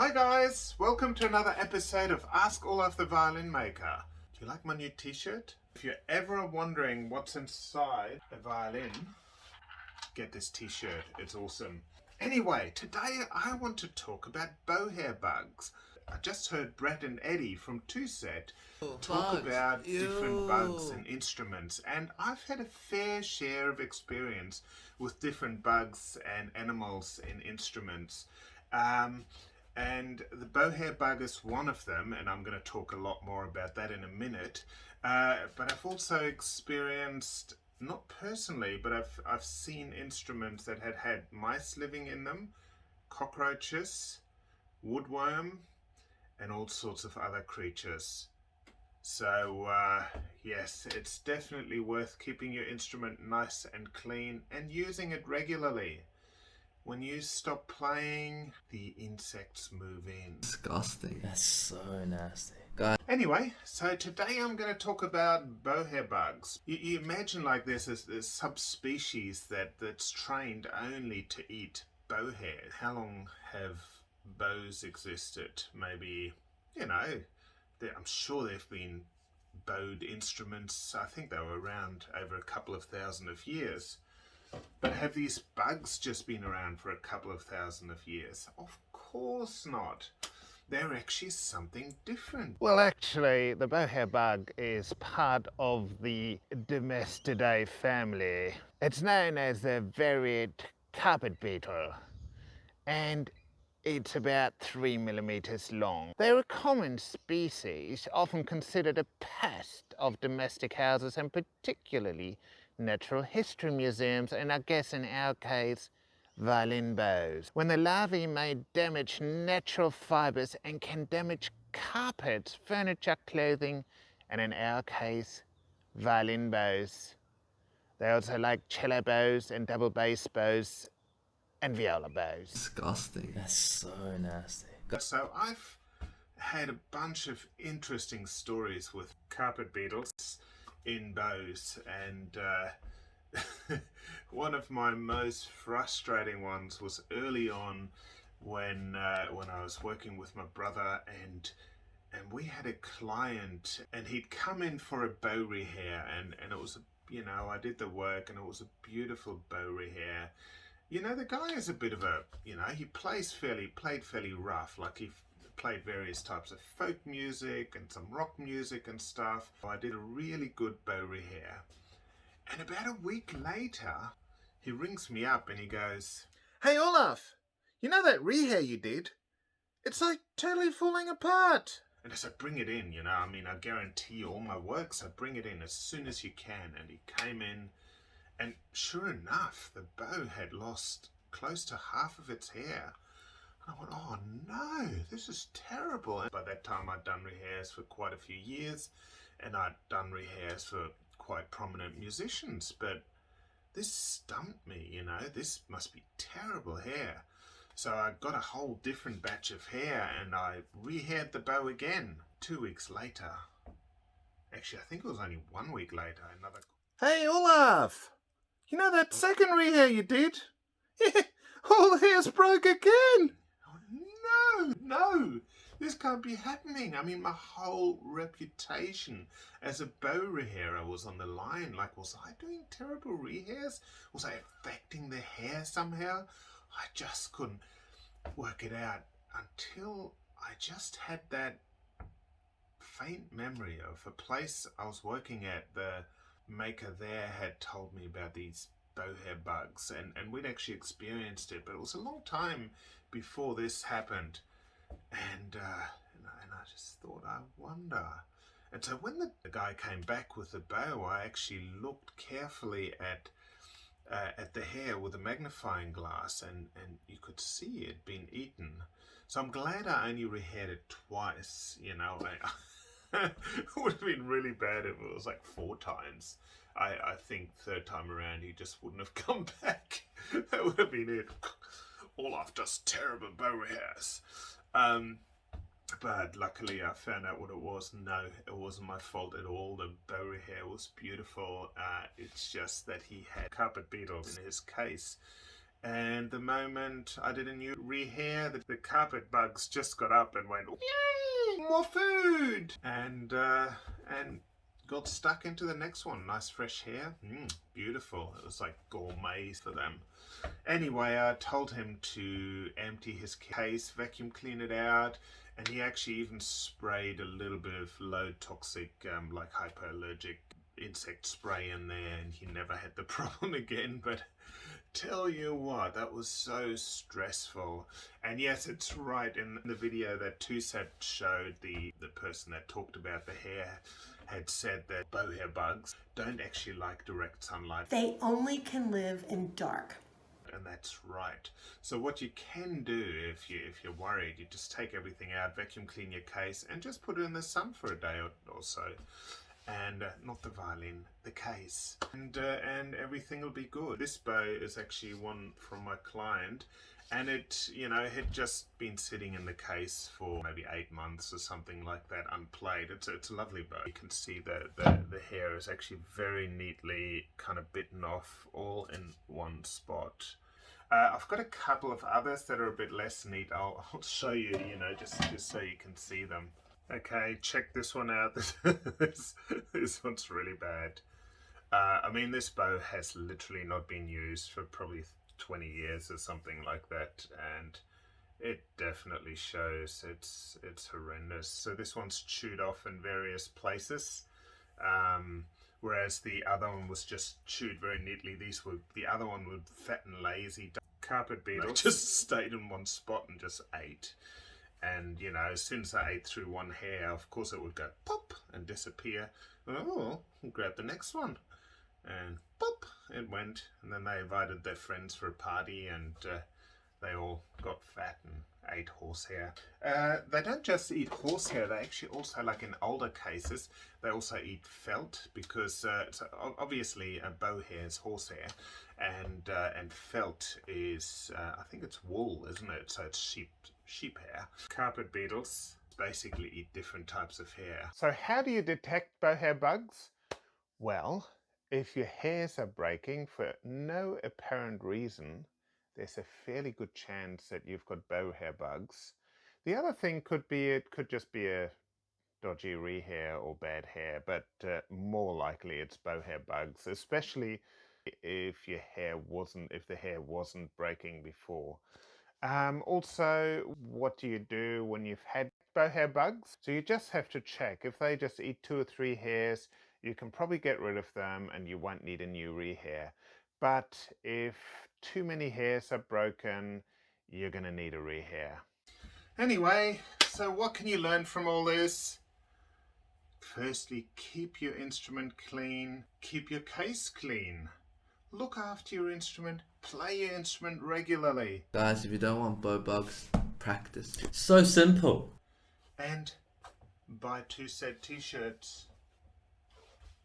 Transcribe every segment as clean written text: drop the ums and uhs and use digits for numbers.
Hi guys, welcome to another episode of Ask Olaf the Violin Maker. Do you like my new t-shirt? If you're ever wondering what's inside a violin, get this t-shirt, it's awesome. Anyway, today I want to talk about bowhair bugs. I just heard Brett and Eddie from TwoSet talk about different bugs and instruments, and I've had a fair share of experience with different bugs and animals in instruments. And the bowhair bug is one of them, and I'm going to talk a lot more about that in a minute. But I've also experienced, not personally, but I've seen instruments that had mice living in them, cockroaches, woodworm, and all sorts of other creatures. So yes, it's definitely worth keeping your instrument nice and clean and using it regularly. When you stop playing, the insects move in. Disgusting. That's so nasty. God. Anyway, so today I'm going to talk about bowhair bugs. You imagine like there's this subspecies that's trained only to eat bowhair. How long have bows existed? Maybe, I'm sure there have been bowed instruments. I think they were around over a couple of thousand of years. But have these bugs just been around for a couple of thousand of years? Of course not. They're actually something different. Well, actually, the bowhair bug is part of the Domestidae family. It's known as the varied carpet beetle, and it's about 3 millimeters long. They're a common species, often considered a pest of domestic houses and particularly natural history museums, and I guess in our case, violin bows. When the larvae may damage natural fibers and can damage carpets, furniture, clothing, and in our case, violin bows. They also like cello bows and double bass bows and viola bows. Disgusting. That's so nasty. So I've had a bunch of interesting stories with carpet beetles in bows, and one of my most frustrating ones was early on when I was working with my brother, and we had a client, and he'd come in for a bow rehair, and it was I did the work, and it was a beautiful bow rehair. The guy is a bit of a, he played fairly rough. Like he played various types of folk music and some rock music and stuff. I did a really good bow rehair. And about a week later, he rings me up and he goes, "Hey Olaf, you know that rehair you did? It's like totally falling apart." And I said, "Bring it in, I guarantee you all my work, so bring it in as soon as you can." And he came in, and sure enough, the bow had lost close to half of its hair. And I went, "Oh no, this is terrible." And by that time I'd done rehairs for quite a few years, and I'd done rehairs for quite prominent musicians, but this stumped me, this must be terrible hair. So I got a whole different batch of hair and I rehaired the bow again 2 weeks later. Actually, I think it was only 1 week later. "Hey Olaf, you know that second rehair you did? All the hair's broke again." Oh, no, this can't be happening. My whole reputation as a bow rehairer was on the line. Like, was I doing terrible rehairs? Was I affecting the hair somehow? I just couldn't work it out until I just had that faint memory of a place I was working at. The maker there had told me about these bowhair bugs, and we'd actually experienced it, but it was a long time before this happened. And I just thought, I wonder. And so when the guy came back with the bow, I actually looked carefully at the hair with a magnifying glass, and you could see it had been eaten. So I'm glad I only rehaired it twice. It would have been really bad if it was like 4 times. I think third time around he just wouldn't have come back. That would have been it. Olaf does terrible bow rehairs. But luckily I found out what it was. No, it wasn't my fault at all. The bow rehair was beautiful. It's just that he had carpet beetles in his case. And the moment I did a new rehair, the carpet bugs just got up and went, "Yay! More food!" And got stuck into the next one. Nice fresh hair. Beautiful. It was like gourmet for them. Anyway, I told him to empty his case, vacuum clean it out, and he actually even sprayed a little bit of low toxic, like hypoallergic insect spray in there, and he never had the problem again. But tell you what, that was so stressful. And yes, it's right, in the video that TwoSet showed, the person that talked about the hair had said that bowhair bugs don't actually like direct sunlight. They only can live in dark. And that's right. So what you can do, if you're worried, you just take everything out, vacuum clean your case, and just put it in the sun for a day or so. And not the violin, the case, and everything will be good. This bow is actually one from my client, and it, had just been sitting in the case for maybe 8 months or something like that, unplayed. It's a lovely bow. You can see the hair is actually very neatly kind of bitten off, all in one spot. I've got a couple of others that are a bit less neat. I'll show you, just so you can see them. Okay, check this one out. This one's really bad. I mean, this bow has literally not been used for probably 20 years or something like that, and it definitely shows. It's horrendous. So this one's chewed off in various places, whereas the other one was just chewed very neatly. The other one was fat and lazy. Carpet beetles just stayed in one spot and just ate. And, as soon as I ate through one hair, of course it would go pop and disappear. Oh, grab the next one. And pop, it went. And then they invited their friends for a party, and they all got fat and ate horsehair. They don't just eat horsehair, they actually also, like in older cases, they also eat felt, because so obviously bow hair is horsehair, and felt is, I think it's wool, isn't it? So it's sheep hair. Carpet beetles basically eat different types of hair. So how do you detect bowhair bugs? Well, if your hairs are breaking for no apparent reason, there's a fairly good chance that you've got bowhair bugs. The other thing could be, it could just be a dodgy rehair or bad hair, but more likely it's bowhair bugs, especially if the hair wasn't breaking before. Also, what do you do when you've had bowhair bugs? So you just have to check. If they just eat 2 or 3 hairs, you can probably get rid of them and you won't need a new rehair. But if too many hairs are broken, you're going to need a rehair. Anyway, so what can you learn from all this? Firstly, keep your instrument clean. Keep your case clean. Look after your instrument. Play your instrument regularly. Guys, if you don't want bow bugs, practice. So simple. And buy TwoSet t-shirts,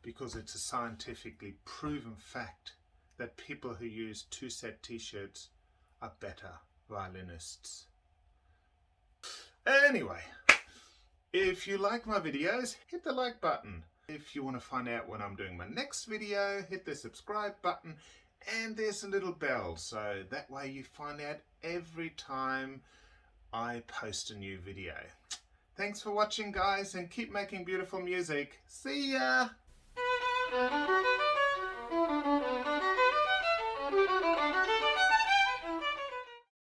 because it's a scientifically proven fact that people who use TwoSet t-shirts are better violinists. Anyway, if you like my videos, hit the like button. If you want to find out when I'm doing my next video, hit the subscribe button, and there's a little bell, so that way you find out every time I post a new video. Thanks for watching, guys, and keep making beautiful music. See ya!